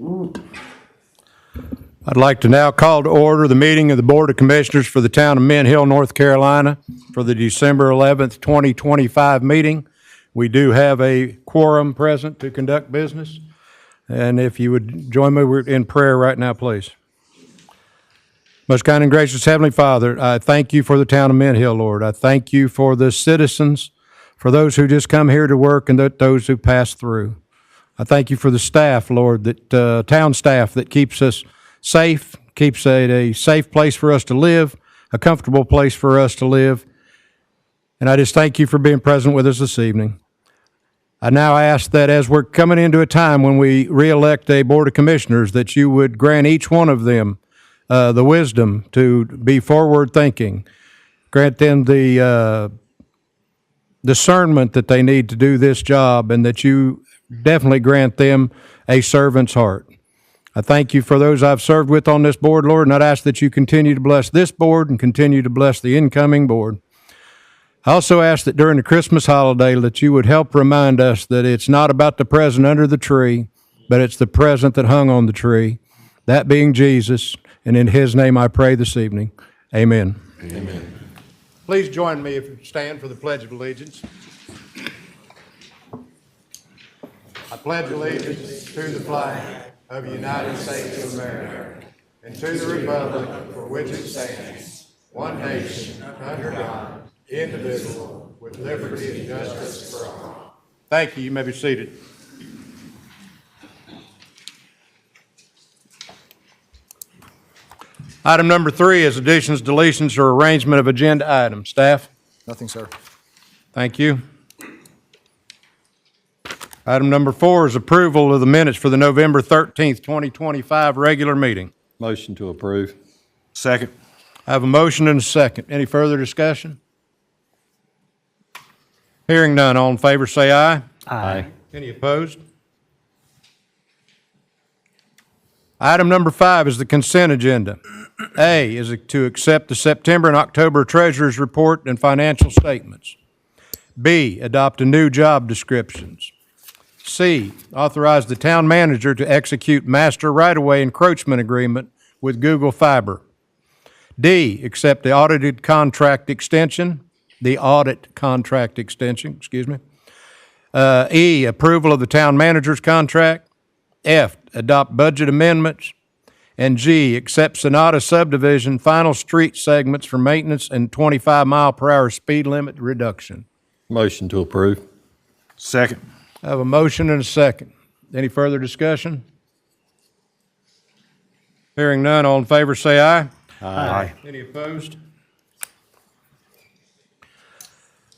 I'd like to now call to order the meeting of the Board of Commissioners for the town of Mint Hill, North Carolina for the December 11th, 2025 meeting. We do have a quorum present to conduct business. And if you would join me in prayer right now, please. Most kind and gracious Heavenly Father, I thank you for the town of Mint Hill, Lord. I thank you for the citizens, for those who just come here to work and those who pass through. I thank you for the staff, Lord, that town staff that keeps us safe, keeps it a safe place for us to live, a comfortable place for us to live. And I just thank you for being present with us this evening. I now ask that as we're coming into a time when we re-elect a Board of Commissioners, that you would grant each one of them the wisdom to be forward-thinking. Grant them the discernment that they need to do this job, and that you definitely grant them a servant's heart. I thank you for those I've served with on this board, Lord, and I'd ask that you continue to bless this board and continue to bless the incoming board. I also ask that during the Christmas holiday that you would help remind us that it's not about the present under the tree, but it's the present that hung on the tree, that being Jesus. And in his name I pray this evening. Amen. Amen. Please join me if you stand for the Pledge of Allegiance. I pledge allegiance to the flag of the United States of America and to the republic for which it stands, one nation, under God, indivisible, with liberty and justice for all. Thank you. You may be seated. Item number 3 is additions, deletions, or arrangement of agenda items. Staff? Nothing, sir. Thank you. Item number 4 is approval of the minutes for the November 13th, 2025 regular meeting. Motion to approve. Second. I have a motion and a second. Any further discussion? Hearing none, all in favor say aye. Aye. Any opposed? Item number 5 is the consent agenda. A is to accept the September and October Treasurer's Report and financial statements. B, adopt a new job descriptions. C, authorize the town manager to execute master right-of-way encroachment agreement with Google Fiber. D, accept the audit contract extension. E, approval of the town manager's contract. F, adopt budget amendments. And G, accept Sonata subdivision final street segments for maintenance and 25-mile-per-hour speed limit reduction. Motion to approve. Second. I have a motion and a second. Any further discussion? Hearing none, all in favor say aye. Aye. Any opposed?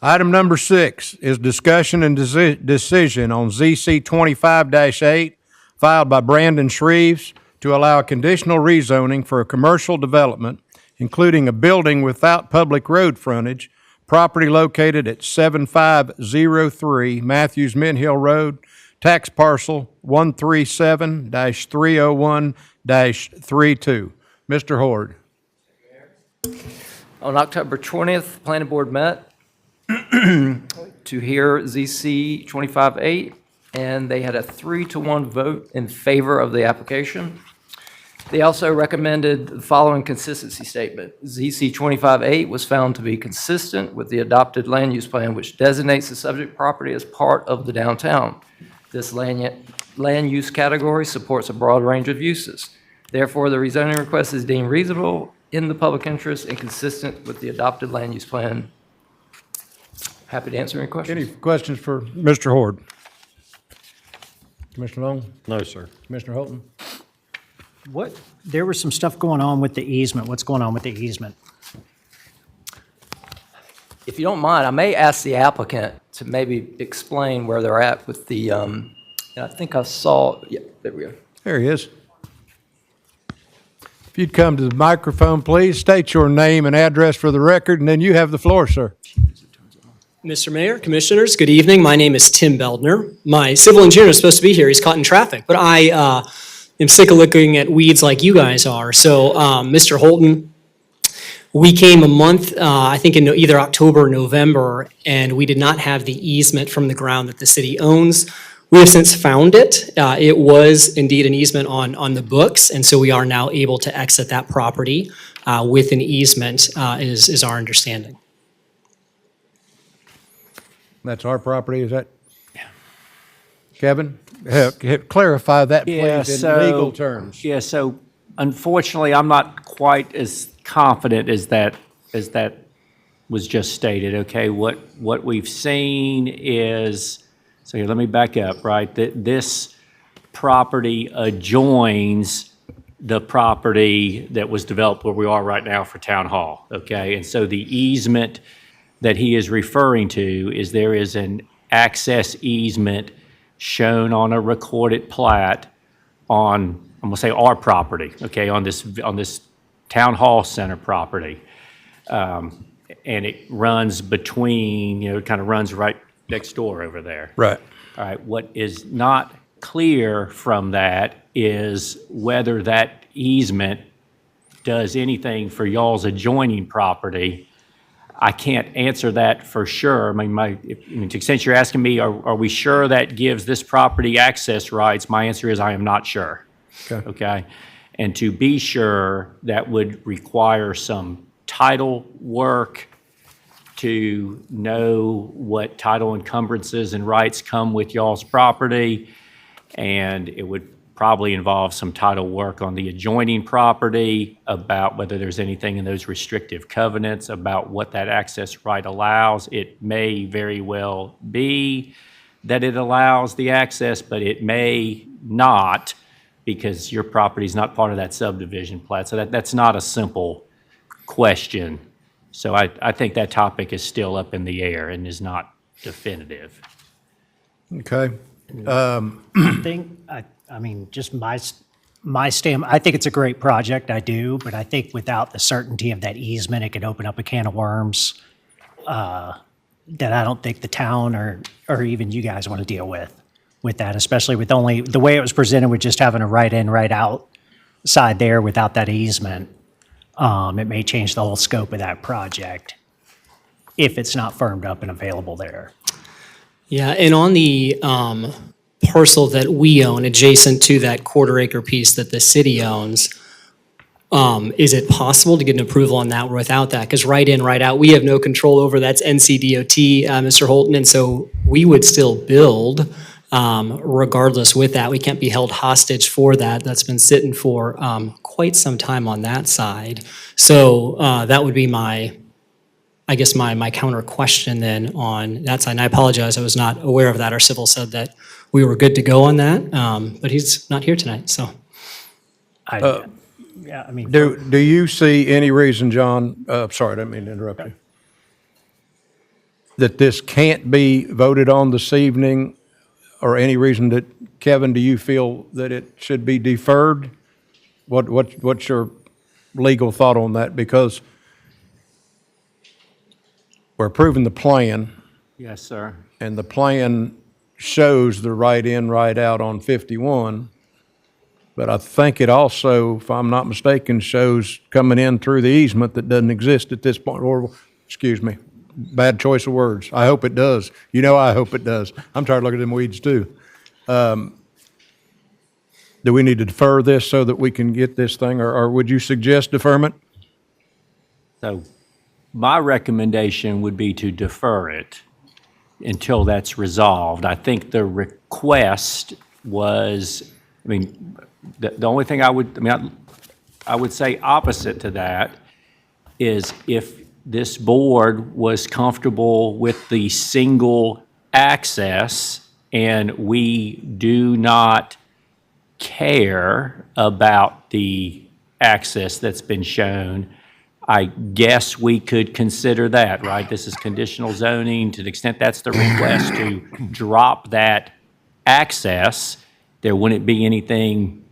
Item number 6 is discussion and decision on ZC 25-8 filed by Brandon Shreves to allow a conditional rezoning for a commercial development, including a building without public road frontage, property located at 7503 Matthews Mint Hill Road, tax parcel 137-301-32. Mr. Horde. On October 20th, the Planning Board met to hear ZC 25-8, and they had a 3-to-1 vote in favor of the application. They also recommended the following consistency statement. ZC 25-8 was found to be consistent with the adopted land use plan, which designates the subject property as part of the downtown. This land use category supports a broad range of uses. Therefore, the rezoning request is deemed reasonable, in the public interest, and consistent with the adopted land use plan. Happy to answer any questions. Any questions for Mr. Horde? Commissioner Long? No, sir. Commissioner Holton? There was some stuff going on with the easement. What's going on with the easement? If you don't mind, I may ask the applicant to maybe explain where they're at with the, I think I saw, yeah, there we go. There he is. If you'd come to the microphone, please, state your name and address for the record, and then you have the floor, sir. Mr. Mayor, Commissioners, good evening. My name is Tim Beldner. My civil engineer is supposed to be here. He's caught in traffic, but I am sick of looking at weeds like you guys are. So, Mr. Holton, we came a month, I think in either October or November, and we did not have the easement from the ground that the city owns. We have since found it. It was indeed an easement on the books, and so we are now able to exit that property with an easement, is our understanding. That's our property, is that? Kevin, clarify that, Yeah, please, in so- legal terms. Yeah, so unfortunately, I'm not quite as confident as that was just stated, okay? What we've seen is, so here, let me back up, right? That this property adjoins the property that was developed where we are right now for Town Hall, okay? And so the easement that he is referring to is there is an access easement shown on a recorded plat on, I'm gonna say our property, okay, on this Town Hall Center property. And it runs between, it kind of runs right next door over there. Right. All right, what is not clear from that is whether that easement does anything for y'all's adjoining property. I can't answer that for sure. I mean, to the extent you're asking me, are we sure that gives this property access rights? My answer is I am not sure. Okay? And to be sure, that would require some title work to know what title encumbrances and rights come with y'all's property. And it would probably involve some title work on the adjoining property about whether there's anything in those restrictive covenants about what that access right allows. It may very well be that it allows the access, but it may not because your property is not part of that subdivision plat. So that's not a simple question. So I think that topic is still up in the air and is not definitive. Okay. I mean, just my stand, I think it's a great project, I do, but I think without the certainty of that easement, it could open up a can of worms that I don't think the town or even you guys want to deal with that, especially with only, the way it was presented with just having a right in, right out side there without that easement. It may change the whole scope of that project if it's not firmed up and available there. Yeah, and on the parcel that we own adjacent to that quarter-acre piece that the city owns, is it possible to get an approval on that or without that? Because right in, right out, we have no control over, that's NCDOT, Mr. Holton, and so we would still build regardless with that. We can't be held hostage for that. That's been sitting for quite some time on that side. So that would be my counter question then on that side. And I apologize, I was not aware of that. Our civil said that we were good to go on that, but he's not here tonight, so. Yeah, I mean. Do you see any reason, John, sorry, I didn't mean to interrupt you, that this can't be voted on this evening, or any reason that, Kevin, do you feel that it should be deferred? What's your legal thought on that? Because we're approving the plan, Yes, sir. and the plan shows the right in, right out on 51, but I think it also, if I'm not mistaken, shows coming in through the easement that doesn't exist at this point, or, excuse me, bad choice of words. I hope it does. You know, I hope it does. I'm tired of looking at them weeds too. Do we need to defer this so that we can get this thing, or would you suggest deferment? So my recommendation would be to defer it until that's resolved. I think the request was, I mean, the only thing I would say opposite to that is if this board was comfortable with the single access and we do not care about the access that's been shown, I guess we could consider that, right? This is conditional zoning. To the extent that's the request to drop that access, there wouldn't be anything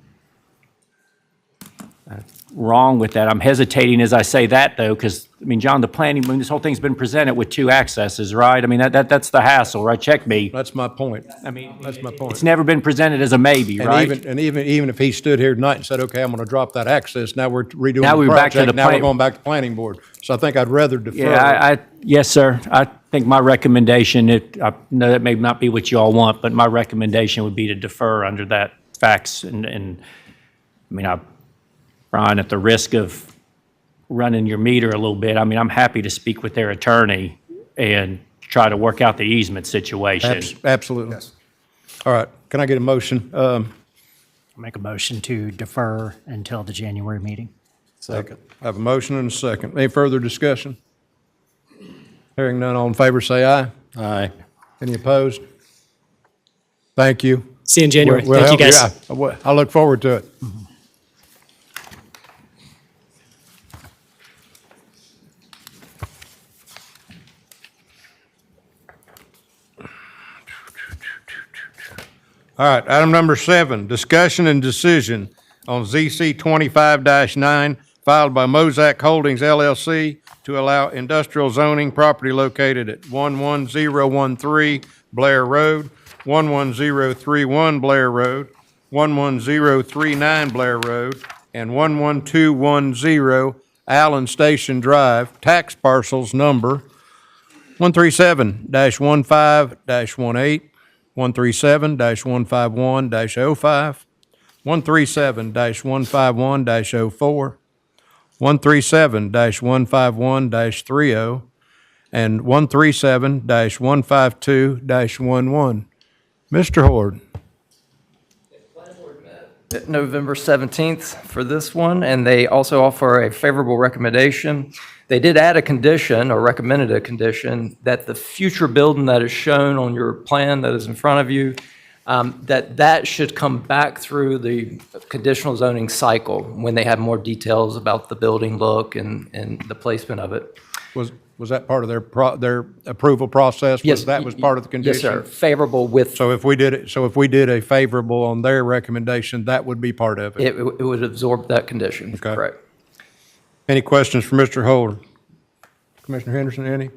wrong with that. I'm hesitating as I say that, though, because I mean, John, this whole thing's been presented with two accesses, right? I mean, that's the hassle, right? Check me. That's my point. I mean, That's my point. it's never been presented as a maybe, And right? even if he stood here tonight and said, okay, I'm going to drop that access, now we're redoing Now the we're back to project, the now we're plan- going back to planning board. So I think I'd rather defer. Yeah, yes, sir. I think my recommendation, I know that may not be what you all want, but my recommendation would be to defer under that facts and, I mean, Brian, at the risk of running your meter a little bit, I mean, I'm happy to speak with their attorney and try to work out the easement situation. Absolutely. All right, can I get a motion? Make a motion to defer until the January meeting. Second. I have a motion and a second. Any further discussion? Hearing none, all in favor, say aye. Aye. Any opposed? Thank you. See you in January. We'll Thank you, help guys. out. I look forward to it. All right, item number 7, discussion and decision on ZC 25-9 filed by Mozak Holdings LLC to allow industrial zoning property located at 11013 Blair Road, 11031 Blair Road, 11039 Blair Road, and 11210 Allen Station Drive, tax parcels number 137-15-18, 137-151-05, 137-151-04, 137-151-30, and 137-152-11. Mr. Horde. November 17th for this one, and they also offer a favorable recommendation. They did add a condition, or recommended a condition, that the future building that is shown on your plan that is in front of you, that should come back through the conditional zoning cycle when they have more details about the building look and the placement of it. Was that part of their approval process? Yes. That was part of the condition? Yes, sir. Favorable with, So if we did a favorable on their recommendation, that would be part of it? it would absorb that condition, Okay. correct? Any questions for Mr. Holder? Commissioner Henderson, any?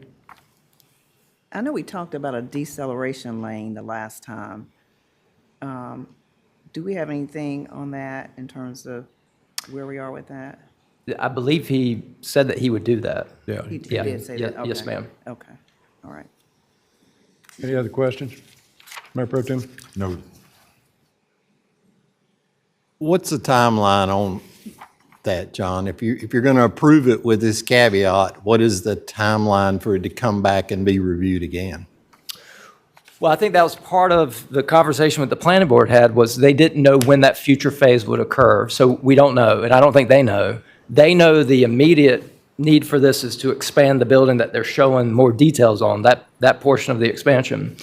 I know we talked about a deceleration lane the last time. Do we have anything on that in terms of where we are with that? I believe he said that he would do that. Yeah. He Yeah. did say that? Yes, Okay. ma'am. Okay, all right. Any other questions? Mayor Pro Tem? No. What's the timeline on that, John? If you're going to approve it with this caveat, what is the timeline for it to come back and be reviewed again? Well, I think that was part of the conversation with the planning board had, was they didn't know when that future phase would occur. So we don't know, and I don't think they know. They know the immediate need for this is to expand the building that they're showing more details on, that portion of the expansion.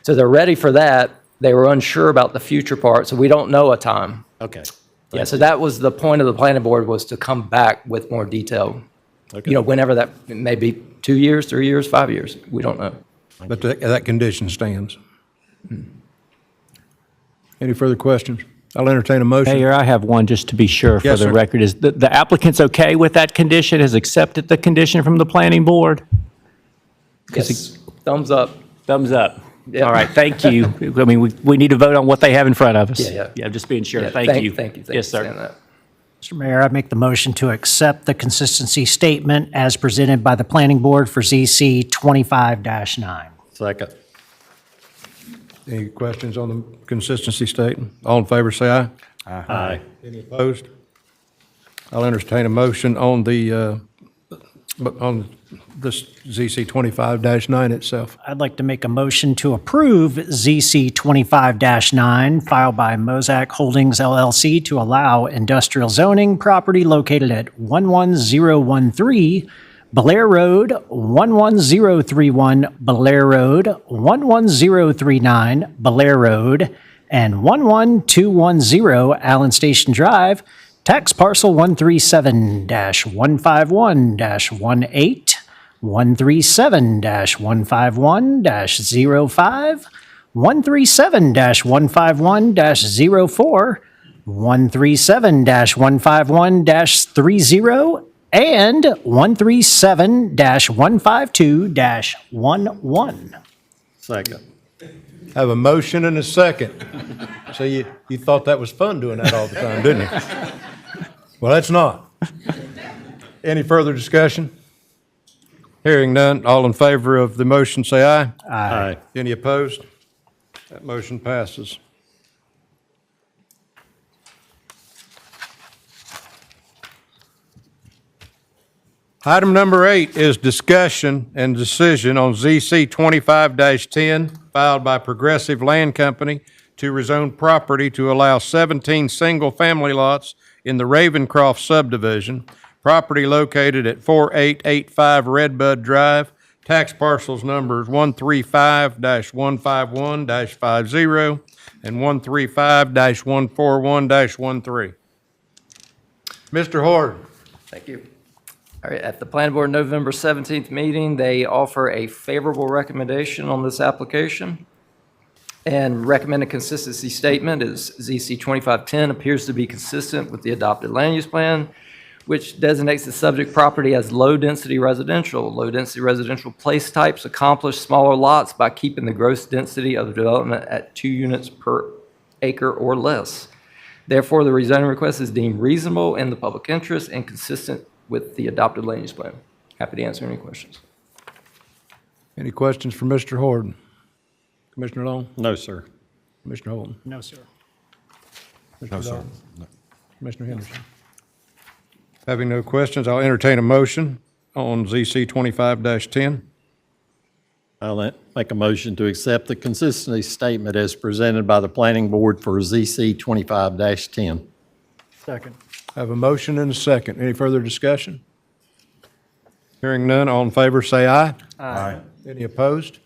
So they're ready for that. They were unsure about the future part, so we don't know a time. Okay. Yeah, so that was the point of the planning board, was to come back with more detail. Okay. You know, whenever that, it may be 2 years, 3 years, 5 years, we don't know. But that condition stands. Any further questions? I'll entertain a motion. Mayor, I have one just to be sure for Yes, the sir. record. Is the applicant's okay with that condition, has accepted the condition from the planning board? Yes, thumbs up. Thumbs up. Yeah. All right, thank you. I mean, we need to vote on what they have in front of us. Yeah. Yeah, just being sure. Yeah, Thank you. Thank you. Yes, for saying sir. that. Mr. Mayor, I make the motion to accept the consistency statement as presented by the planning board for ZC 25-9. Second. Any questions on the consistency statement? All in favor, say aye. Aye. Any opposed? I'll entertain a motion on this ZC 25-9 itself. I'd like to make a motion to approve ZC 25-9 filed by Mozak Holdings LLC to allow industrial zoning property located at 11013 Blair Road, 11031 Blair Road, 11039 Blair Road, and 11210 Allen Station Drive, tax parcel 137-151-18, 137-151-05, 137-151-04, 137-151-30, and 137-152-11. Second. Have a motion and a second. So you thought that was fun doing that all the time, didn't you? Well, that's not. Any further discussion? Hearing none, all in favor of the motion, say aye. Aye. Any opposed? That motion passes. Item number 8 is discussion and decision on ZC 25-10 filed by Progressive Land Company to rezone property to allow 17 single-family lots in the Ravencroft subdivision, property located at 4885 Redbud Drive, tax parcels numbers 135-151-50 and 135-141-13. Mr. Horton. Thank you. All right, at the Planning Board November 17th meeting, they offer a favorable recommendation on this application. And recommended consistency statement is ZC 2510 appears to be consistent with the adopted land use plan, which designates the subject property as low-density residential. Low-density residential place types accomplish smaller lots by keeping the gross density of the development at 2 units per acre or less. Therefore, the rezoning request is deemed reasonable in the public interest and consistent with the adopted land use plan. Happy to answer any questions. Any questions for Mr. Horton? Commissioner Long? No, sir. Commissioner Holton? No, sir. No, sir. Commissioner Henderson? Having no questions, I'll entertain a motion on ZC 25-10. I'll make a motion to accept the consistency statement as presented by the Planning Board for ZC 25-10. Second. I have a motion and a second. Any further discussion? Hearing none, all in favor say aye. Aye. Any opposed?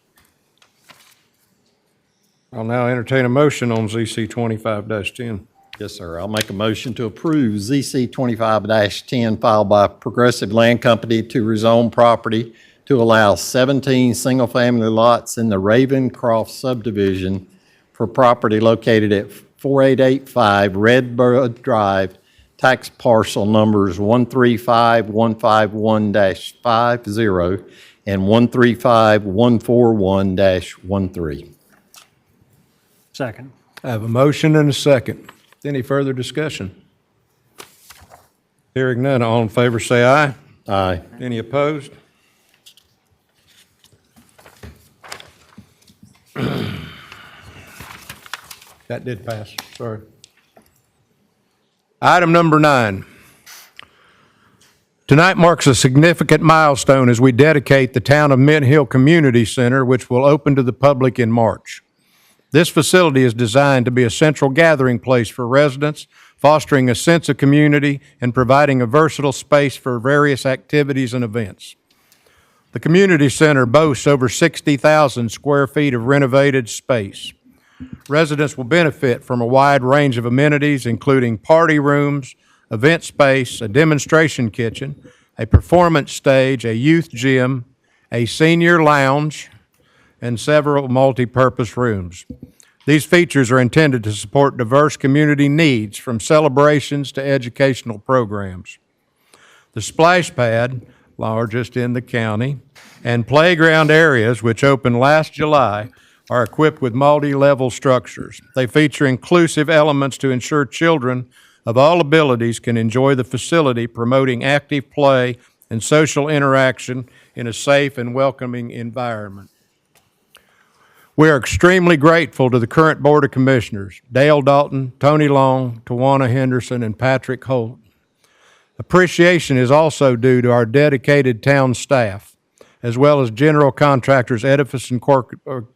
I'll now entertain a motion on ZC 25-10. Yes, sir. I'll make a motion to approve ZC 25-10 filed by Progressive Land Company to rezone property to allow 17 single-family lots in the Ravencroft subdivision for property located at 4885 Redbud Drive, tax parcel numbers 135-151-50 and 135-141-13. Second. I have a motion and a second. Any further discussion? Hearing none, all in favor say aye. Aye. Any opposed? That did pass, sorry. Item number 9. Tonight marks a significant milestone as we dedicate the town of Mint Hill Community Center, which will open to the public in March. This facility is designed to be a central gathering place for residents, fostering a sense of community and providing a versatile space for various activities and events. The community center boasts over 60,000 square feet of renovated space. Residents will benefit from a wide range of amenities, including party rooms, event space, a demonstration kitchen, a performance stage, a youth gym, a senior lounge, and several multi-purpose rooms. These features are intended to support diverse community needs, from celebrations to educational programs. The splash pad, largest in the county, and playground areas, which opened last July, are equipped with multi-level structures. They feature inclusive elements to ensure children of all abilities can enjoy the facility, promoting active play and social interaction in a safe and welcoming environment. We are extremely grateful to the current Board of Commissioners, Dale Dalton, Tony Long, Tawana Henderson, and Patrick Holt. Appreciation is also due to our dedicated town staff, as well as general contractors Edifice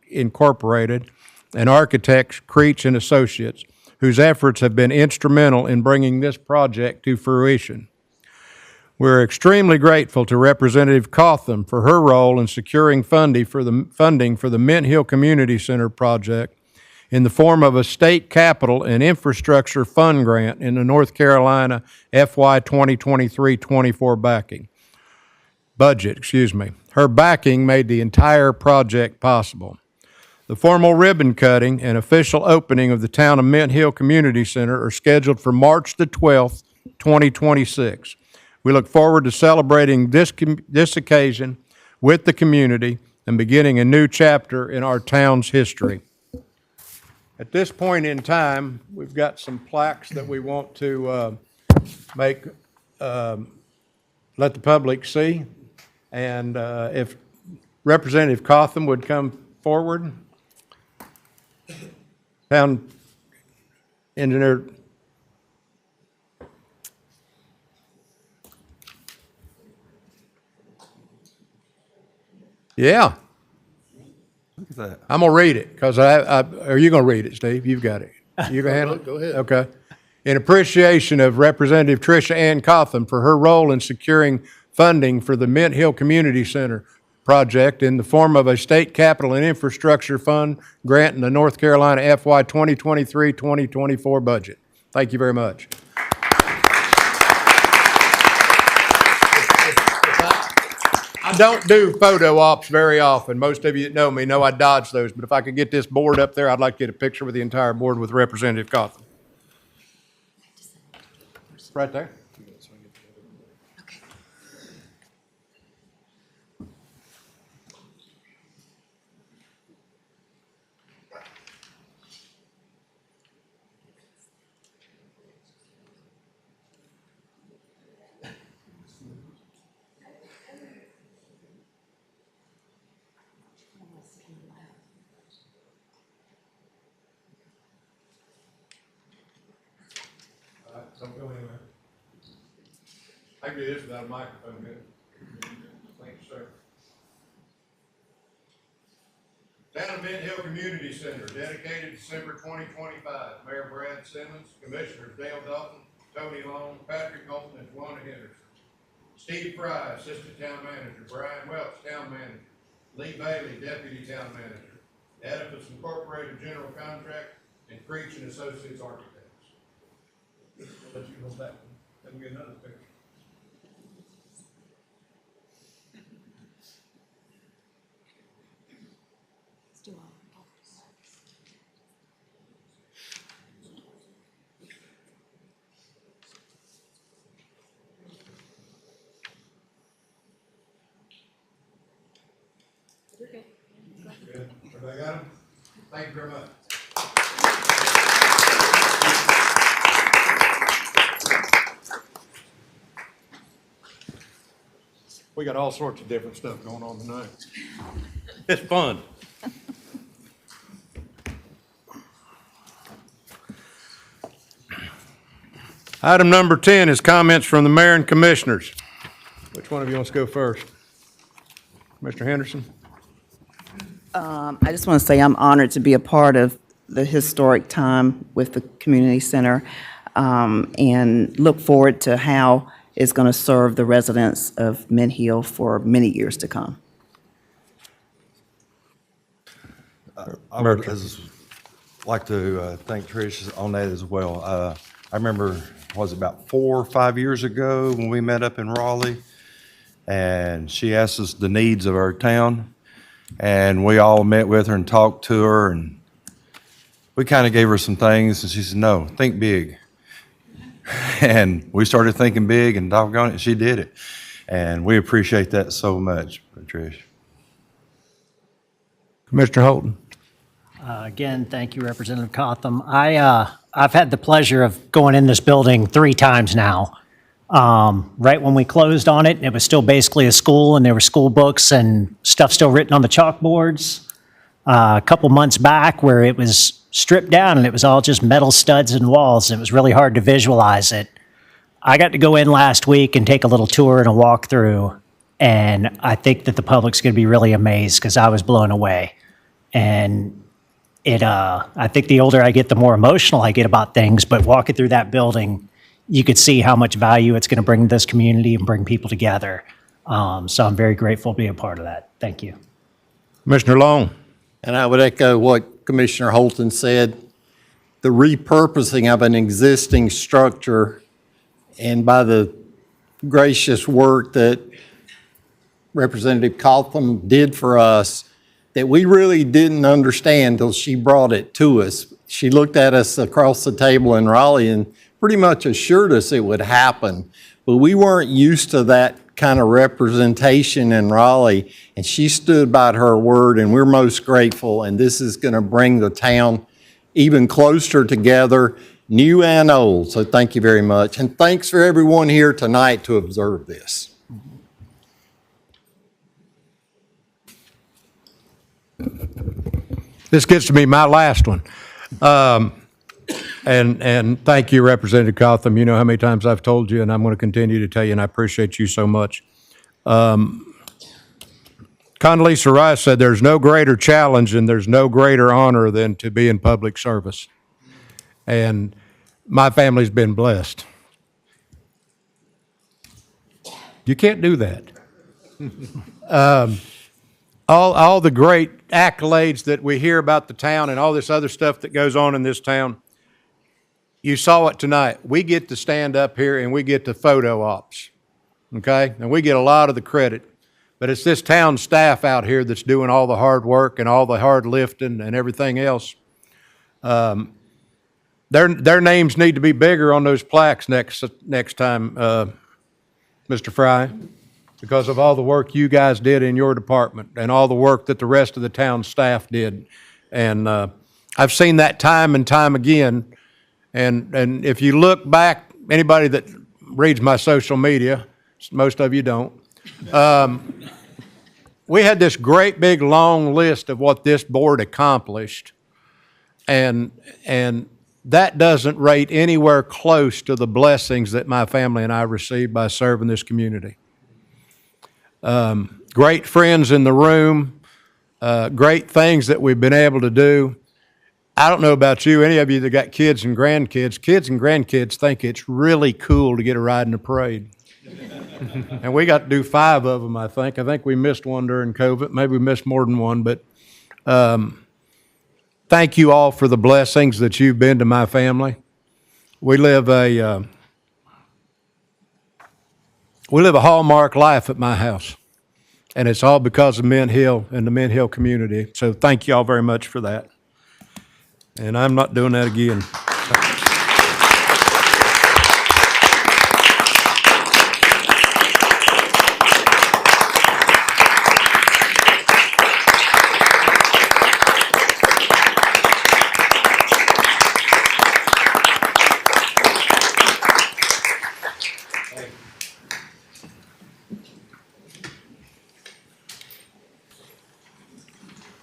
Incorporated and architects Creech and Associates, whose efforts have been instrumental in bringing this project to fruition. We're extremely grateful to Representative Cotham for her role in securing funding for the Mint Hill Community Center project in the form of a state capital and infrastructure fund grant in the North Carolina FY 2023-24 budget. Her backing made the entire project possible. The formal ribbon cutting and official opening of the town of Mint Hill Community Center are scheduled for March the 12th, 2026. We look forward to celebrating this occasion with the community and beginning a new chapter in our town's history. At this point in time, we've got some plaques that we want to make, let the public see. And if Representative Cotham would come forward. Town Engineer. Yeah. Look at that. I'm gonna read it, because are you gonna read it, Steve? You've got it. You gonna handle it? Go ahead. Okay. In appreciation of Representative Tricia Ann Cotham for her role in securing funding for the Mint Hill Community Center project in the form of a state capital and infrastructure fund grant in the North Carolina FY 2023-2024 budget. Thank you very much. I don't do photo ops very often. Most of you that know me know I dodge those, but if I could get this board up there, I'd like to get a picture with the entire board with Representative Cotham. Right there. Don't go anywhere. I can do this without a microphone, good. Thank you, sir. Town of Mint Hill Community Center, dedicated December 2025. Mayor Brad Simmons, Commissioners Dale Dalton, Tony Long, Patrick Holton, and Tawana Henderson. Steve Fry, Assistant Town Manager. Brian Welch, Town Manager. Lee Bailey, Deputy Town Manager. Edifice Incorporated General Contract, and Creech and Associates Architects. Let you hold that one. Let me get another picture. Good. Everybody got them? Thank you very much. We got all sorts of different stuff going on tonight. It's fun. Item number 10 is comments from the mayor and commissioners. Which one of you wants to go first? Mr. Henderson? I just want to say I'm honored to be a part of the historic time with the community center, and look forward to how it's going to serve the residents of Mint Hill for many years to come. I would like to thank Trish on that as well. I remember, was it about 4 or 5 years ago when we met up in Raleigh, and she asked us the needs of our town, and we all met with her and talked to her, and we kind of gave her some things, and she said, no, think big. And we started thinking big, and doggone it, she did it. And we appreciate that so much, Trish. Commissioner Holton? Again, thank you, Representative Cotham. I've had the pleasure of going in this building 3 times now. Right when we closed on it, it was still basically a school, and there were school books and stuff still written on the chalkboards. A couple months back, where it was stripped down and it was all just metal studs and walls. It was really hard to visualize it. I got to go in last week and take a little tour and a walk through, and I think that the public's going to be really amazed, because I was blown away. And I think the older I get, the more emotional I get about things, but walking through that building, you could see how much value it's going to bring to this community and bring people together. So I'm very grateful to be a part of that. Thank you. Commissioner Long? And I would echo what Commissioner Holton said. The repurposing of an existing structure, and by the gracious work that Representative Cotham did for us, that we really didn't understand till she brought it to us. She looked at us across the table in Raleigh and pretty much assured us it would happen. but we weren't used to that kind of representation in Raleigh, and she stood by her word, and we're most grateful, and this is going to bring the town even closer together, new and old. So thank you very much, and thanks for everyone here tonight to observe this. This gets to be my last one. And thank you, Representative Cotham. You know how many times I've told you, and I'm going to continue to tell you, and I appreciate you so much. Condoleezza Rice said there's no greater challenge and there's no greater honor than to be in public service. And my family's been blessed. You can't do that. All the great accolades that we hear about the town and all this other stuff that goes on in this town, you saw it tonight. We get to stand up here and we get to photo ops, okay? And we get a lot of the credit. But it's this town staff out here that's doing all the hard work and all the hard lifting and everything else. Their names need to be bigger on those plaques next time, Mr. Fry, because of all the work you guys did in your department and all the work that the rest of the town staff did. And I've seen that time and time again. And if you look back, anybody that reads my social media, most of you don't, we had this great big long list of what this board accomplished. And that doesn't rate anywhere close to the blessings that my family and I received by serving this community. Great friends in the room, great things that we've been able to do. I don't know about you, any of you that got kids and grandkids think it's really cool to get a ride in a parade. And we got to do 5 of them, I think. I think we missed one during COVID. Maybe we missed more than one, but thank you all for the blessings that you've been to my family. We live a hallmark life at my house, and it's all because of Mint Hill and the Mint Hill community. So thank you all very much for that. And I'm not doing that again.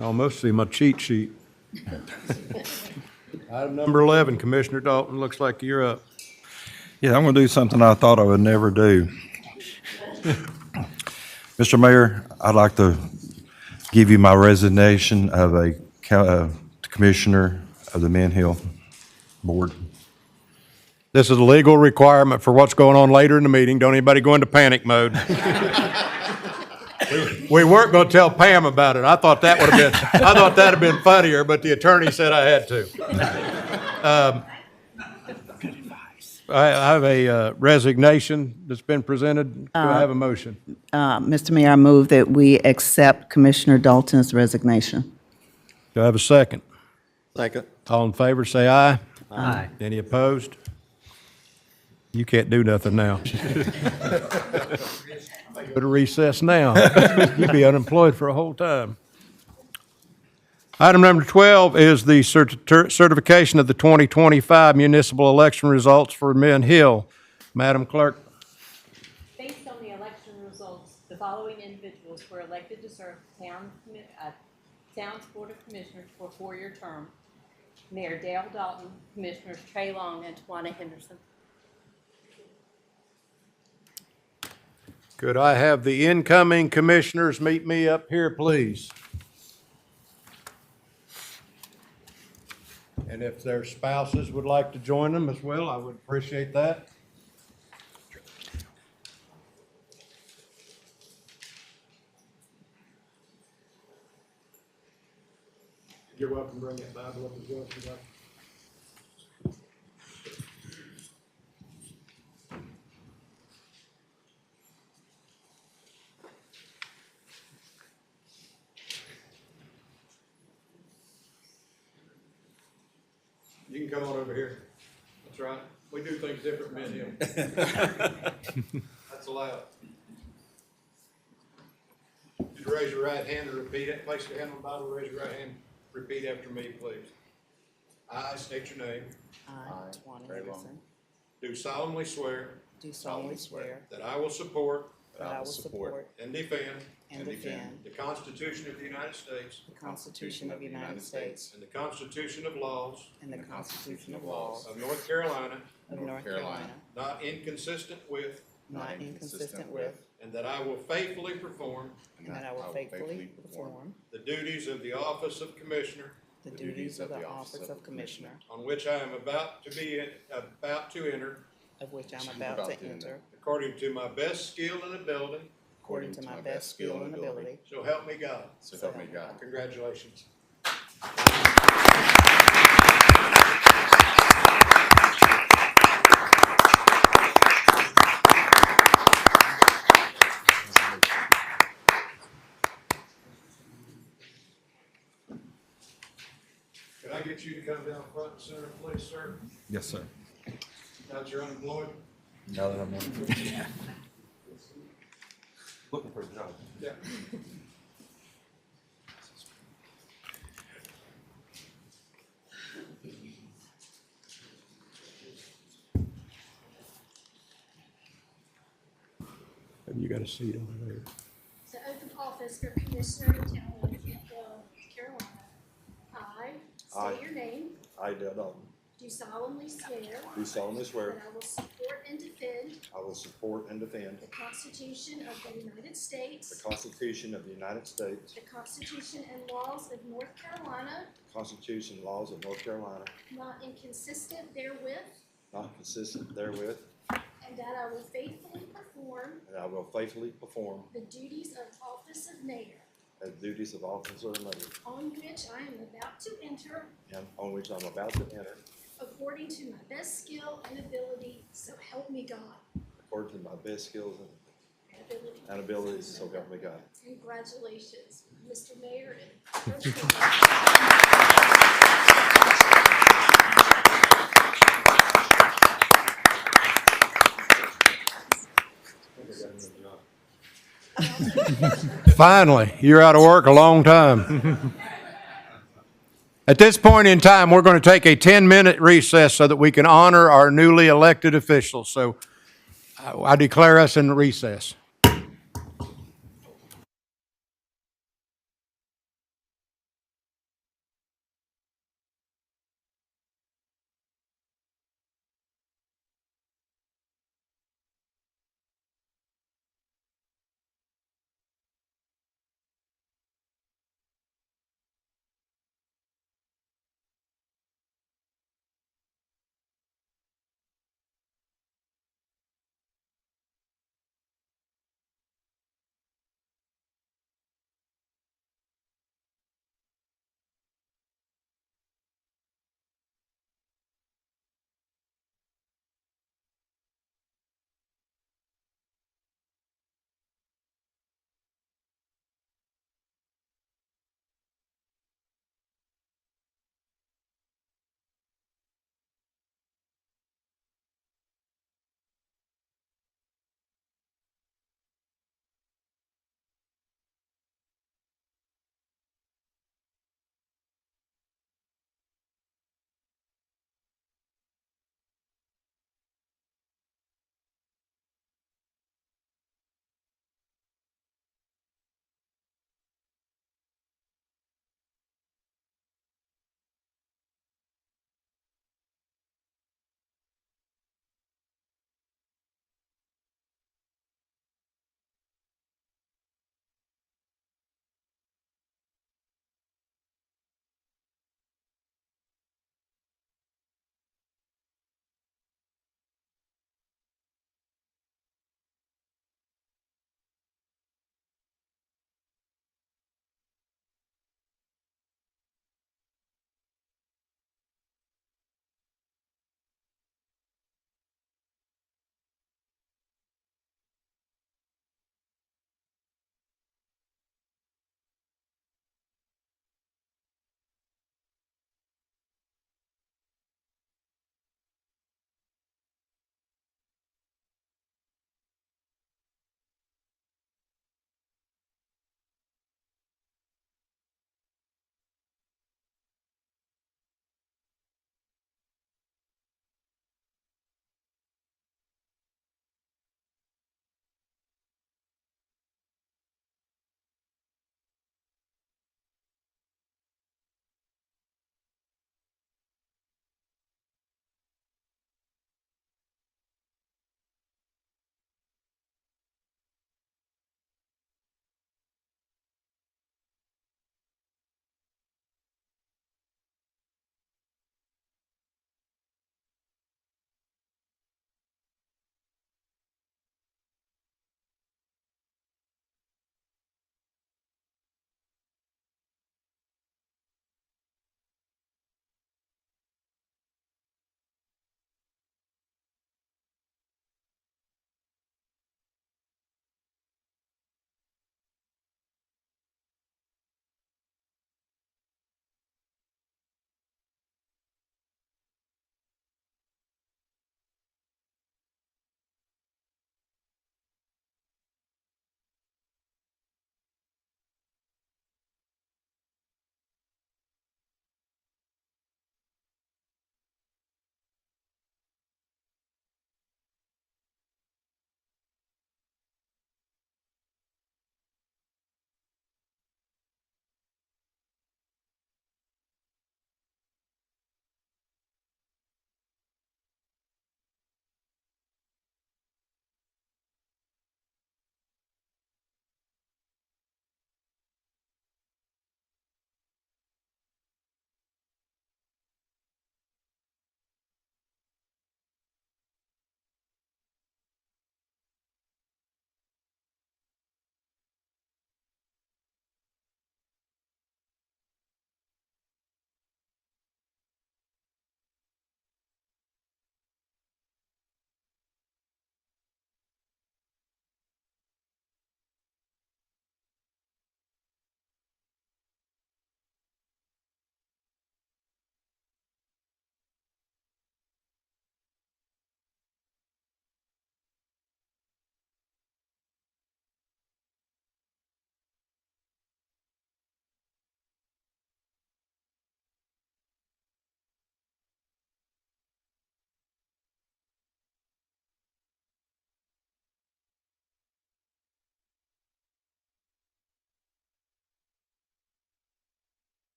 I almost see my cheat sheet. Item number 11, Commissioner Dalton, looks like you're up. Yeah, I'm going to do something I thought I would never do. Mr. Mayor, I'd like to give you my resignation of a commissioner of the Mint Hill Board. This is a legal requirement for what's going on later in the meeting. Don't anybody go into panic mode. We weren't going to tell Pam about it. I thought that'd have been funnier, but the attorney said I had to. Good advice. I have a resignation that's been presented. Do I have a motion? Mr. Mayor, I move that we accept Commissioner Dalton's resignation. Do I have a second? Second. All in favor, say aye. Aye. Any opposed? You can't do nothing now. Go to recess now. You'd be unemployed for a whole time. Item number 12 is the certification of the 2025 municipal election results for Mint Hill. Madam Clerk. Based on the election results, the following individuals were elected to serve the Town's Board of Commissioners for a 4-year term. Mayor Dale Dalton, Commissioners Trey Long and Tawana Henderson. Could I have the incoming commissioners meet me up here, please? And if their spouses would like to join them as well, I would appreciate that. You're welcome to bring that Bible up as well if you'd like. You can come on over here. That's right. We do things different, men here. That's allowed. Just raise your right hand and repeat it. Place your hand on the Bible, raise your right hand. Repeat after me, please. I state your name. I, Tawana Henderson, Do solemnly swear do solemnly swear that I will support that I will support and defend and defend the Constitution of the United States the Constitution of the United States and the Constitution of laws and the Constitution of laws of North Carolina, of North Carolina, not inconsistent with, not inconsistent with, and that I will faithfully perform and that I will faithfully perform the duties of the office of Commissioner the duties of the office of Commissioner, on which I am about to enter of which I'm about to enter, according to my best skill and ability, according to my best skill and ability. so help me God. So help me God. Congratulations. Can I get you to come down front and center, please, sir? Yes, sir. Now that you're unemployed? Now that I'm looking for a job. Yeah. Have you got a seat over there? To oath of office for Commissioner of the Town of North Carolina. I state your name, I, Dale Dalton, do solemnly swear do solemnly swear that I will support and defend I will support and defend the Constitution of the United States, the Constitution of the United States, the Constitution and laws of North Carolina, the Constitution and laws of North Carolina, not inconsistent therewith, not consistent therewith, and that I will faithfully perform and I will faithfully perform the duties of office of mayor, the duties of officer of mayor, on which I am about to enter and on which I'm about to enter, according to my best skill and ability, so help me God. according to my best skills And ability. and abilities, so help me God. Congratulations, Mr. Mayor Finally, you're out of work a long time. At this point in time, we're going to take a 10-minute recess so that we can honor our newly elected officials. So I declare us in recess.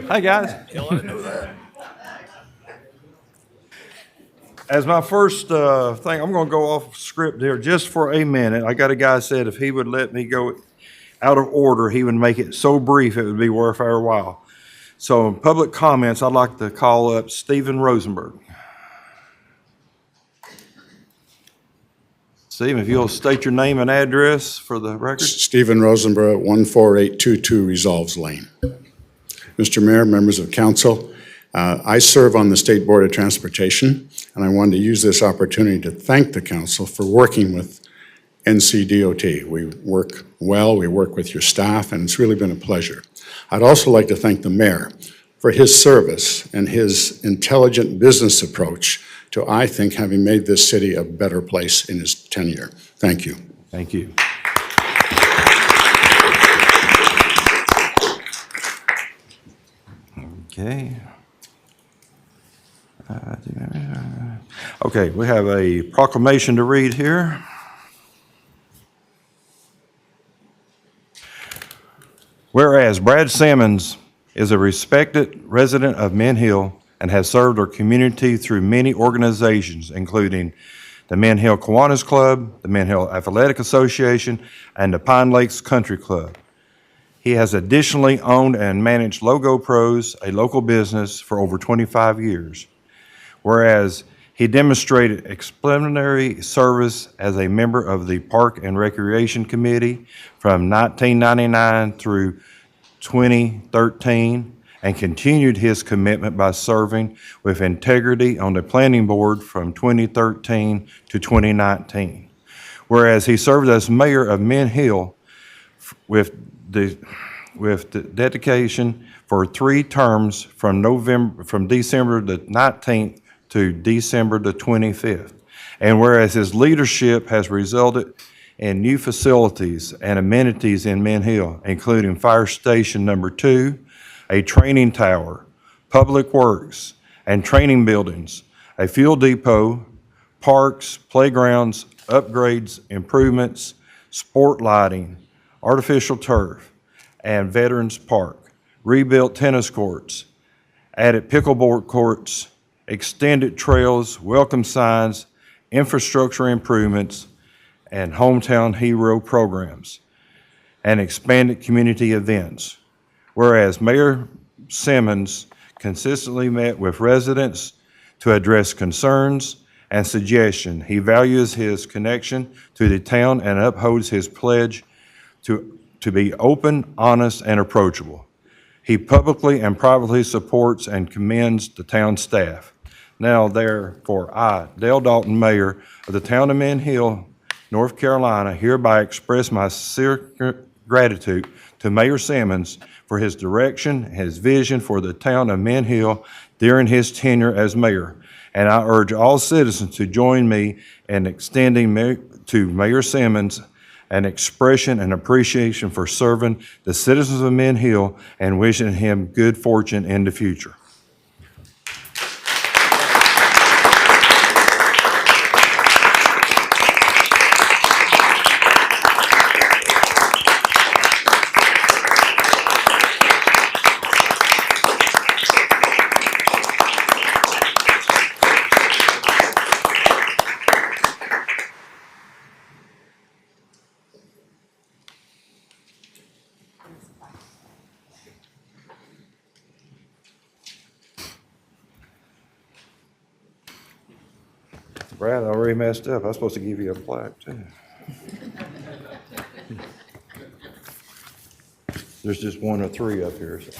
Hi, guys. As my first thing, I'm going to go off script here just for a minute. I got a guy said if he would let me go out of order, he would make it so brief it would be worth our while. So in public comments, I'd like to call up Stephen Rosenberg. Stephen, if you'll state your name and address for the record. Stephen Rosenberg, 14822 Resolves Lane. Mr. Mayor, members of council, I serve on the State Board of Transportation, and I wanted to use this opportunity to thank the council for working with NCDOT. We work well, we work with your staff, and it's really been a pleasure. I'd also like to thank the mayor for his service and his intelligent business approach to, I think, having made this city a better place in his tenure. Thank you. Thank you. Okay. Okay, we have a proclamation to read here. Whereas Brad Simmons is a respected resident of Mint Hill and has served our community through many organizations, including the Mint Hill Kiwanis Club, the Mint Hill Athletic Association, and the Pine Lakes Country Club. He has additionally owned and managed Logo Pros, a local business, for over 25 years. Whereas he demonstrated exemplary service as a member of the Park and Recreation Committee from 1999 through 2013, and continued his commitment by serving with integrity on the planning board from 2013 to 2019. Whereas he served as mayor of Mint Hill with the dedication for 3 terms from December the 19th to December the 25th. And whereas his leadership has resulted in new facilities and amenities in Mint Hill, including Fire Station Number 2, a training tower, public works and training buildings, a fuel depot, parks, playgrounds, upgrades, improvements, sport lighting, artificial turf, and Veterans Park, rebuilt tennis courts, added pickleball courts, extended trails, welcome signs, infrastructure improvements, and hometown hero programs, and expanded community events. Whereas Mayor Simmons consistently met with residents to address concerns and suggestions, he values his connection to the town and upholds his pledge to be open, honest, and approachable. He publicly and privately supports and commends the town staff. Now therefore, I, Dale Dalton, Mayor of the town of Mint Hill, North Carolina, hereby express my sincere gratitude to Mayor Simmons for his direction, his vision for the town of Mint Hill during his tenure as mayor. And I urge all citizens to join me in extending to Mayor Simmons an expression and appreciation for serving the citizens of Mint Hill and wishing him good fortune in the future. Brad, I already messed up. I was supposed to give you a plaque, too. There's just 1 or 3 up here. So.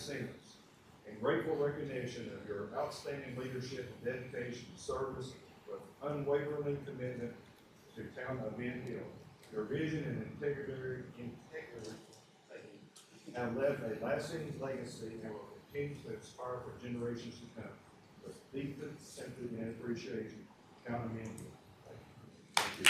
Simmons, in grateful recognition of your outstanding leadership and dedication to service with unwavering commitment to the town of Mint Hill. Your vision and integrity have left a lasting legacy and will continue to inspire for generations to come. With deep sympathy and appreciation, town of Mint Hill. Thank you.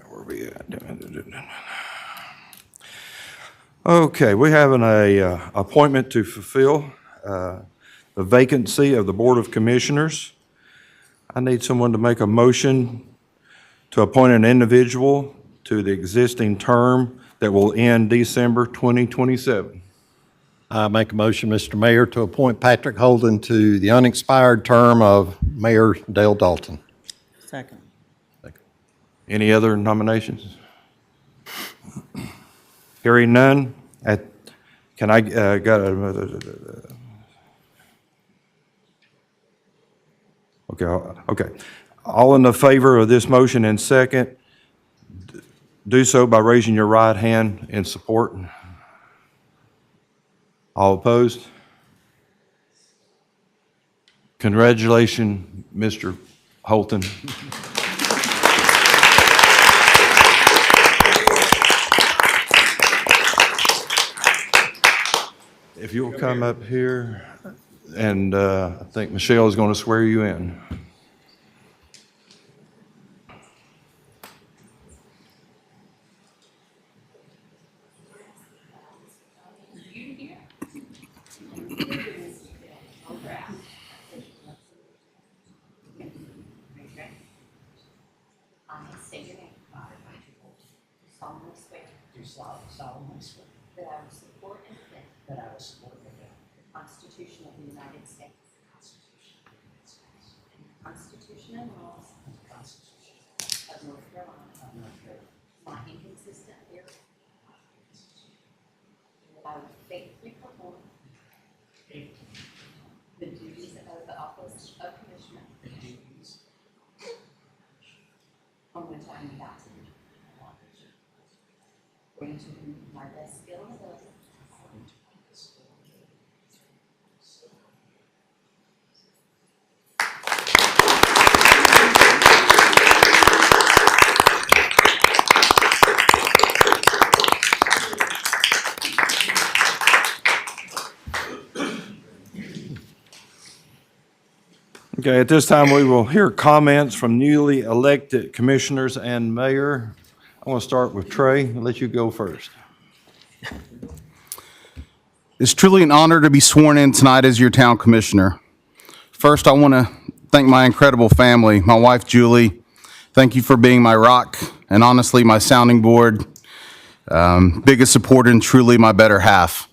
Where we at? Okay, we have an appointment to fulfill the vacancy of the Board of Commissioners. I need someone to make a motion to appoint an individual to the existing term that will end December 2027. I make a motion, Mr. Mayor, to appoint Patrick Holden to the unexpired term of Mayor Dale Dalton. Second. Any other nominations? Hearing none, can I, okay. All in the favor of this motion and second, do so by raising your right hand in support. All opposed? Congratulations, Mr. Holton. If you'll come up here, and I think Michelle is going to swear you in. State your name. Solemnly swear. Do solemnly swear That I will support and defend that I will support and defend the Constitution of the United States. And the Constitution and laws the Constitution of North Carolina. of North Carolina. Not inconsistent therewith. That I will faithfully perform the duties of the office of Commissioner The duties on which I am about to enter. According to my best skill and ability. Okay, at this time, we will hear comments from newly elected commissioners and mayor. I want to start with Trey and let you go first. It's truly an honor to be sworn in tonight as your town commissioner. First, I want to thank my incredible family, my wife, Julie. Thank you for being my rock and honestly my sounding board, biggest supporter and truly my better half.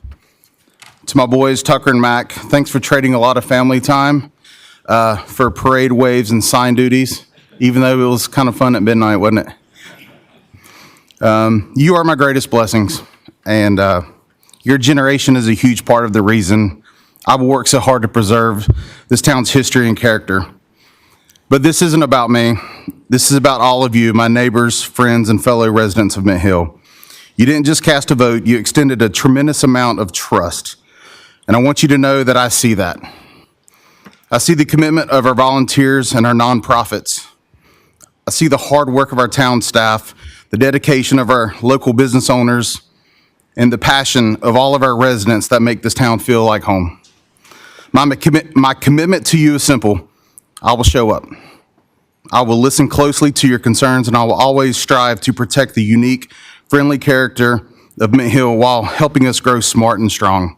To my boys, Tucker and Mac, thanks for trading a lot of family time for parade waves and sign duties, even though it was kind of fun at midnight, wasn't it? You are my greatest blessings, and your generation is a huge part of the reason I will work so hard to preserve this town's history and character. But this isn't about me. This is about all of you, my neighbors, friends, and fellow residents of Mint Hill. You didn't just cast a vote, you extended a tremendous amount of trust. And I want you to know that I see that. I see the commitment of our volunteers and our nonprofits. I see the hard work of our town staff, the dedication of our local business owners, and the passion of all of our residents that make this town feel like home. My commitment to you is simple. I will show up. I will listen closely to your concerns, and I will always strive to protect the unique, friendly character of Mint Hill while helping us grow smart and strong.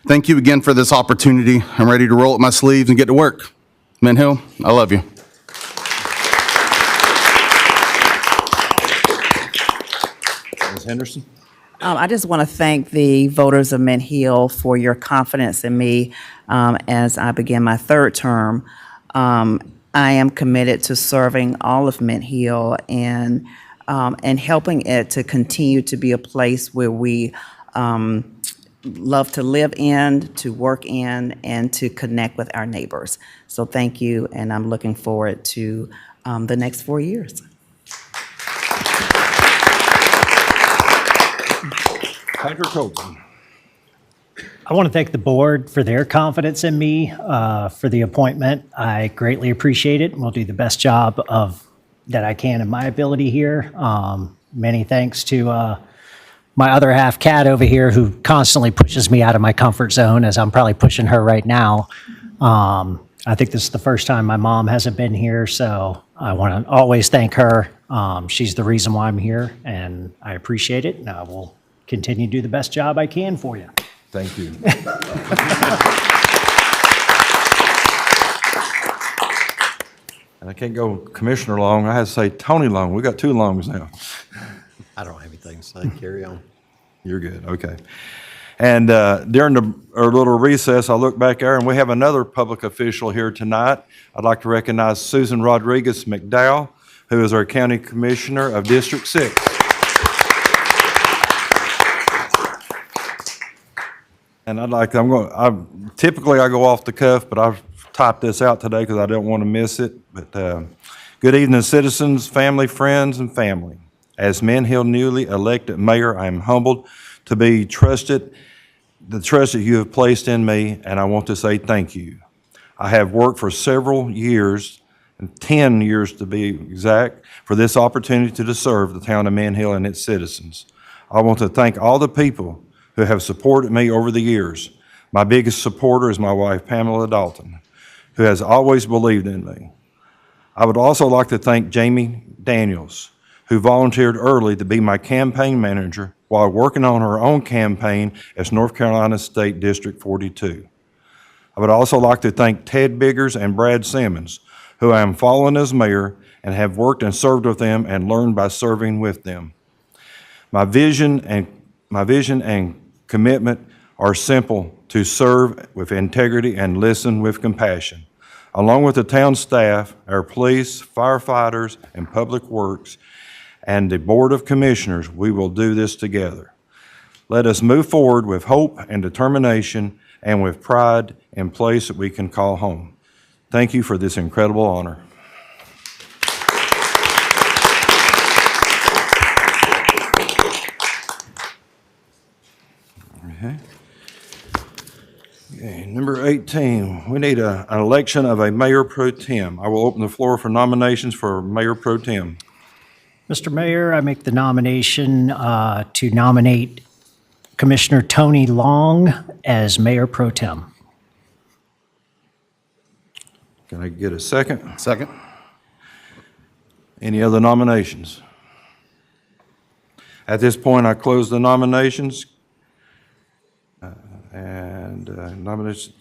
Thank you again for this opportunity. I'm ready to roll up my sleeves and get to work. Mint Hill, I love you. Ms. Henderson? I just want to thank the voters of Mint Hill for your confidence in me as I begin my third term. I am committed to serving all of Mint Hill and helping it to continue to be a place where we love to live in, to work in, and to connect with our neighbors. So thank you, and I'm looking forward to the next 4 years. Patrick Colton. I want to thank the board for their confidence in me for the appointment. I greatly appreciate it, and will do the best job that I can in my ability here. Many thanks to my other half, Kat, over here, who constantly pushes me out of my comfort zone, as I'm probably pushing her right now. I think this is the first time my mom hasn't been here, so I want to always thank her. She's the reason why I'm here, and I appreciate it, and I will continue to do the best job I can for you. Thank you. And I can't go Commissioner Long. I have to say Tony Long. We got two Longs now. I don't have anything to say. Carry on. You're good. Okay. And during our little recess, I look back there, and we have another public official here tonight. I'd like to recognize Susan Rodriguez McDowell, who is our County Commissioner of District 6. And typically I go off the cuff, but I've typed this out today because I don't want to miss it. But good evening, citizens, family, friends, and family. As Men Hill newly elected mayor, I am humbled to be trusted, the trust that you have placed in me, and I want to say thank you. I have worked for several years, 10 years to be exact, for this opportunity to serve the town of Men Hill and its citizens. I want to thank all the people who have supported me over the years. My biggest supporter is my wife, Pamela Dalton, who has always believed in me. I would also like to thank Jamie Daniels, who volunteered early to be my campaign manager while working on her own campaign as North Carolina State District 42. I would also like to thank Ted Biggers and Brad Simmons, who I am following as mayor and have worked and served with them and learned by serving with them. My vision and commitment are simple: to serve with integrity and listen with compassion. Along with the town staff, our police, firefighters, and public works, and the Board of Commissioners, we will do this together. Let us move forward with hope and determination and with pride in place that we can call home. Thank you for this incredible honor. Okay, number 18, we need an election of a mayor pro tem. I will open the floor for nominations for mayor pro tem. Mr. Mayor, I make the nomination to nominate Commissioner Tony Long as Mayor Pro Tem. Can I get a second? Second. Any other nominations? At this point, I close the nominations. Nominations,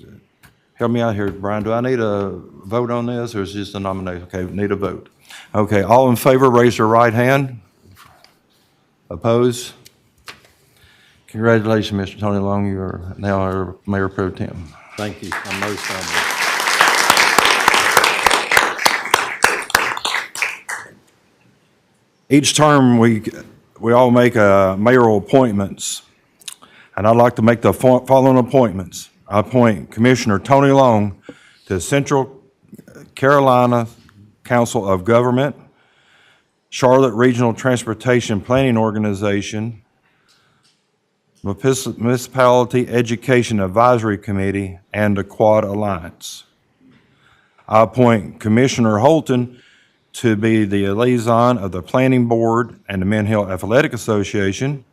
help me out here, Brian. Do I need a vote on this, or is it just a nomination? Okay, need a vote. Okay, all in favor, raise your right hand. Opposed? Congratulations, Mr. Tony Long. You are now our Mayor Pro Tem. Thank you. I'm most humbled. Each term, we all make mayoral appointments, and I'd like to make the following appointments. I appoint Commissioner Tony Long to Central Carolina Council of Government, Charlotte Regional Transportation Planning Organization, Municipality Education Advisory Committee, and the Quad Alliance. I appoint Commissioner Holton to be the liaison of the Planning Board and the Men Hill Athletic Association.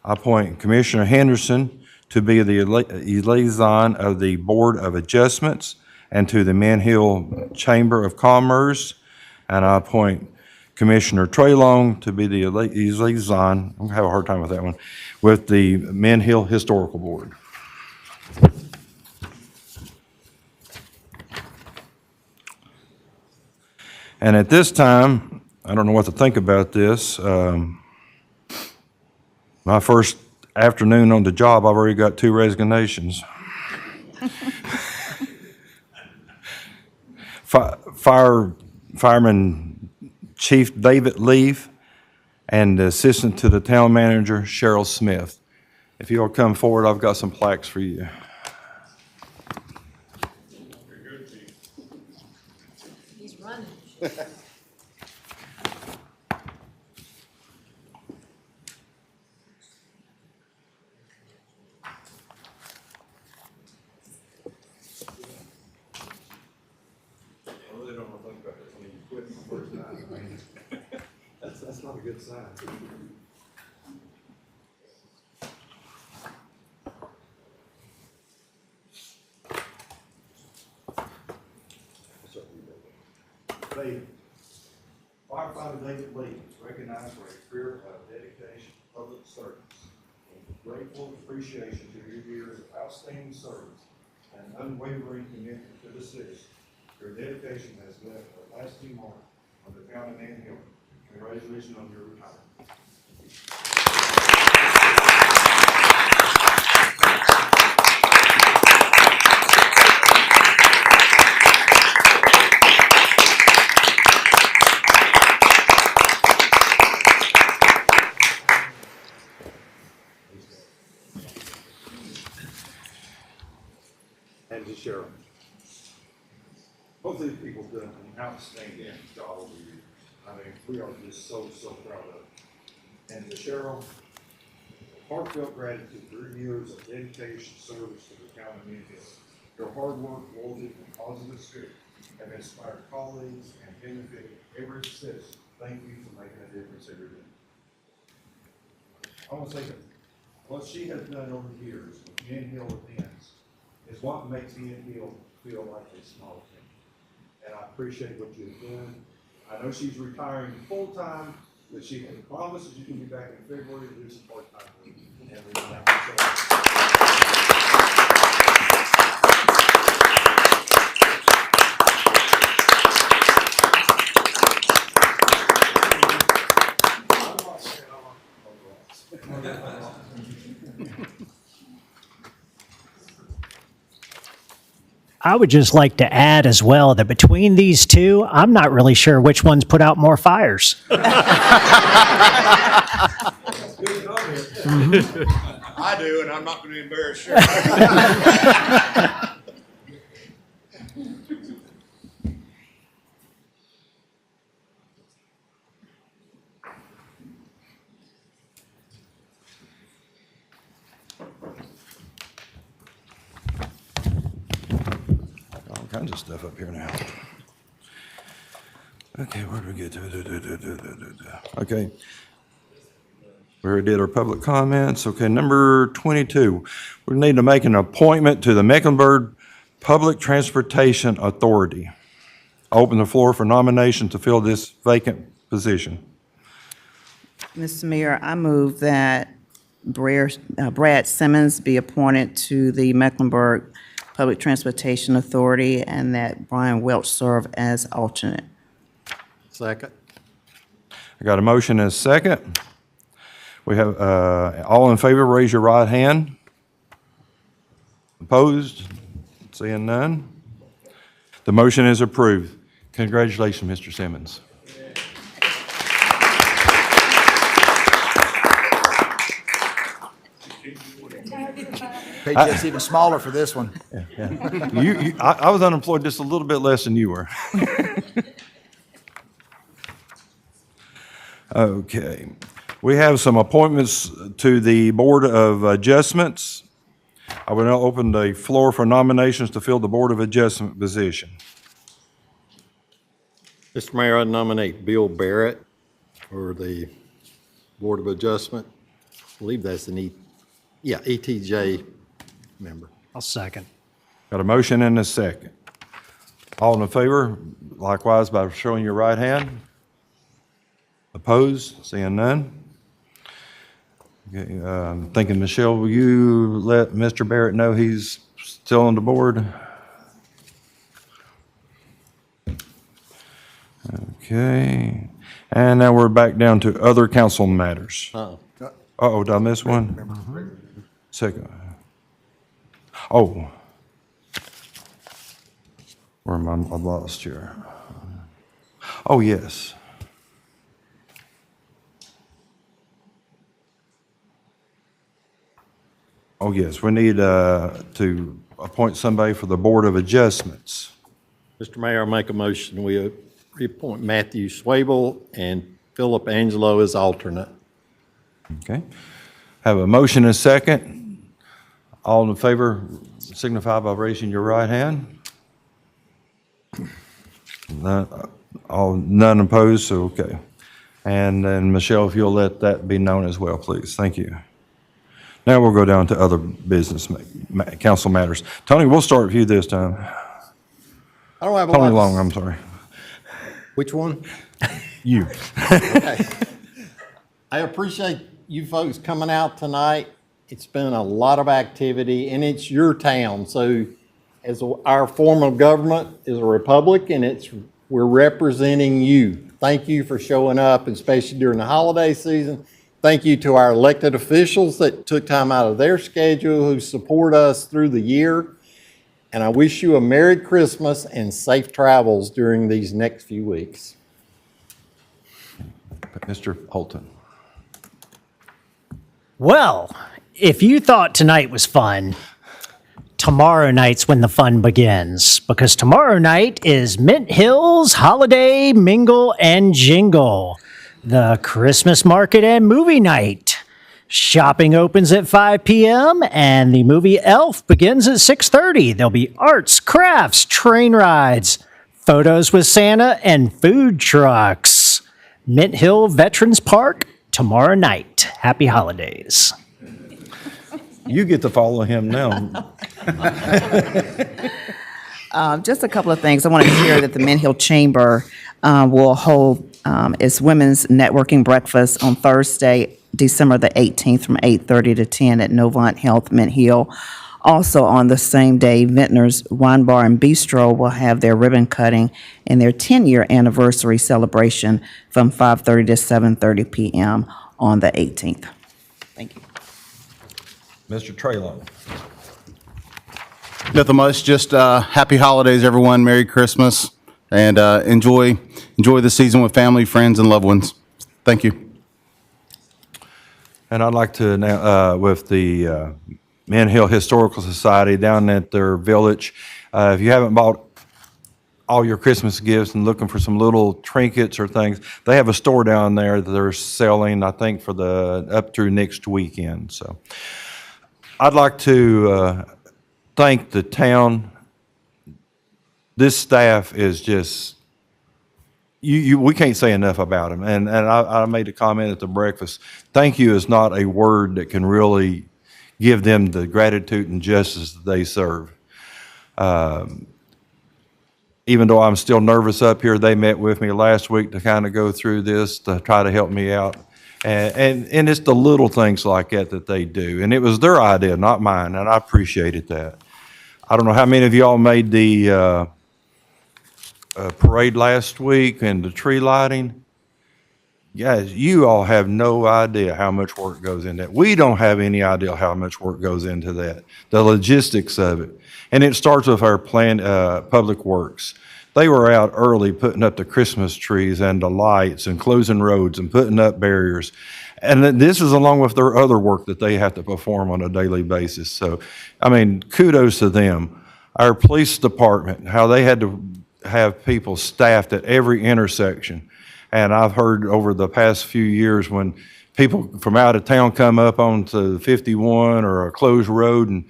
I appoint Commissioner Henderson to be the liaison of the Board of Adjustments and to the Men Hill Chamber of Commerce. And I appoint Commissioner Trey Long to be the liaison, I'm gonna have a hard time with that one, with the Men Hill Historical Board. And at this time, I don't know what to think about this. My first afternoon on the job, I've already got 2 resignations. Fireman Chief David Leaf and Assistant to the Town Manager Cheryl Smith. If you'll come forward, I've got some plaques for you. He's running. I really don't want to think about this when you quit the first time. That's not a good sign. David, firefighter David Lee is recognized for a career of dedication, to public service, and grateful appreciation to your years of outstanding service and unwavering commitment to the city. Your dedication has left a lasting mark on the town of Ant Hill. Congratulations on your retirement. And to Cheryl. Both of these people have done an outstanding job over the years. I mean, we are just so proud of them. And to Cheryl, heartfelt gratitude for your years of dedication, service to the town of Mint Hill. Your hard work, loyalty, and positive spirit have inspired colleagues and benefited every citizen. Thank you for making a difference every day. I want to say that what she has done over the years with Mint Hill events is what makes Mint Hill feel like a small town. And I appreciate what you've done. I know she's retiring full-time, but she has promised that you can be back in February to do some part-time work. And we thank you so much. I would just like to add as well that between these two, I'm not really sure which one's put out more fires. I do, and I'm not going to embarrass you. All kinds of stuff up here now. Okay, where do we get to? Okay. We already did our public comments. Okay, number 22. We need to make an appointment to the Mecklenburg Public Transportation Authority. I open the floor for nomination to fill this vacant position. Mr. Mayor, I move that Brad Simmons be appointed to the Mecklenburg Public Transportation Authority and that Brian Welch serve as alternate. Second. I got a motion and a second. We have, all in favor, raise your right hand. Opposed? Seeing none. The motion is approved. Congratulations, Mr. Simmons. Page is even smaller for this one. I was unemployed just a little bit less than you were. Okay. We have some appointments to the Board of Adjustments. I will now open the floor for nominations to fill the Board of Adjustment position. Mr. Mayor, I nominate Bill Barrett for the Board of Adjustment. I believe that's an ETJ member. I'll second. Got a motion and a second. All in favor, likewise by showing your right hand. Opposed? Seeing none. Okay, I'm thinking, Michelle, will you let Mr. Barrett know he's still on the board? Okay, and now we're back down to other council matters. Uh-oh, did I miss one? Second. Oh. Where am I? I lost here. Oh, yes. Oh, yes, we need to appoint somebody for the Board of Adjustments. Mr. Mayor, I make a motion, we reappoint Matthew Swable and Philip Angelo as alternate. Okay. Have a motion and a second. All in favor signify by raising your right hand. None opposed, so okay. And then Michelle, if you'll let that be known as well, please. Thank you. Now we'll go down to other business, council matters. Tony, we'll start with you this time. I don't have a Tony lot. Long, I'm sorry. Which one? You. Okay. I appreciate you folks coming out tonight. It's been a lot of activity, and it's your town. So as our form of government is a republic, and we're representing you. Thank you for showing up, especially during the holiday season. Thank you to our elected officials that took time out of their schedule, who support us through the year. And I wish you a Merry Christmas and safe travels during these next few weeks. Mr. Holton. Well, if you thought tonight was fun, tomorrow night's when the fun begins, because tomorrow night is Mint Hill's Holiday Mingle and Jingle, the Christmas market and movie night. Shopping opens at 5 p.m. and the movie Elf begins at 6:30. There'll be arts, crafts, train rides, photos with Santa, and food trucks. Mint Hill Veterans Park tomorrow night. Happy holidays. You get to follow him now. Just a couple of things. I want to share that the Mint Hill Chamber will hold its women's networking breakfast on Thursday, December the 18th from 8:30 to 10 at Novant Health Mint Hill. Also on the same day, Vintner's Wine Bar and Bistro will have their ribbon cutting and their 10-year anniversary celebration from 5:30 to 7:30 p.m. on the 18th. Thank you. Mr. Traylon. Nothing much, just happy holidays, everyone. Merry Christmas, and enjoy the season with family, friends, and loved ones. Thank you. And I'd like to now, with the Mint Hill Historical Society down at their village, if you haven't bought all your Christmas gifts and looking for some little trinkets or things, they have a store down there that they're selling, I think, for the up through next weekend. So I'd like to thank the town. This staff is just, we can't say enough about them. And I made a comment at the breakfast. Thank you is not a word that can really give them the gratitude and justice that they serve. Even though I'm still nervous up here, they met with me last week to kind of go through this, to try to help me out. And it's the little things like that they do. And it was their idea, not mine, and I appreciated that. I don't know how many of y'all made the parade last week and the tree lighting. Guys, you all have no idea how much work goes into that. We don't have any idea how much work goes into that, the logistics of it. And it starts with our Public Works. They were out early putting up the Christmas trees and the lights and closing roads and putting up barriers. And this is along with their other work that they have to perform on a daily basis. So, I mean, kudos to them. Our police department, how they had to have people staffed at every intersection. And I've heard over the past few years when people from out of town come up onto 51 or a closed road, and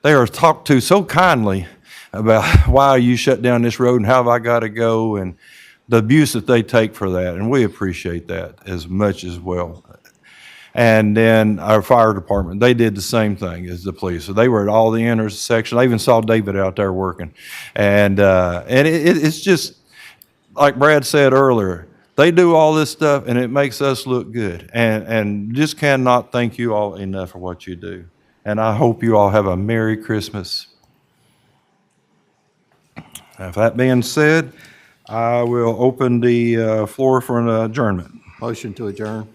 they are talked to so kindly about why you shut down this road and how have I got to go, and the abuse that they take for that. And we appreciate that as much as well. And then our fire department, they did the same thing as the police. So they were at all the intersections. I even saw David out there working. And it's just, like Brad said earlier, they do all this stuff and it makes us look good. And just cannot thank you all enough for what you do. And I hope you all have a Merry Christmas. If that being said, I will open the floor for an adjournment. Motion to adjourn.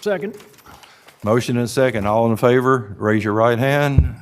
Second. Motion and second. All in favor, raise your right hand.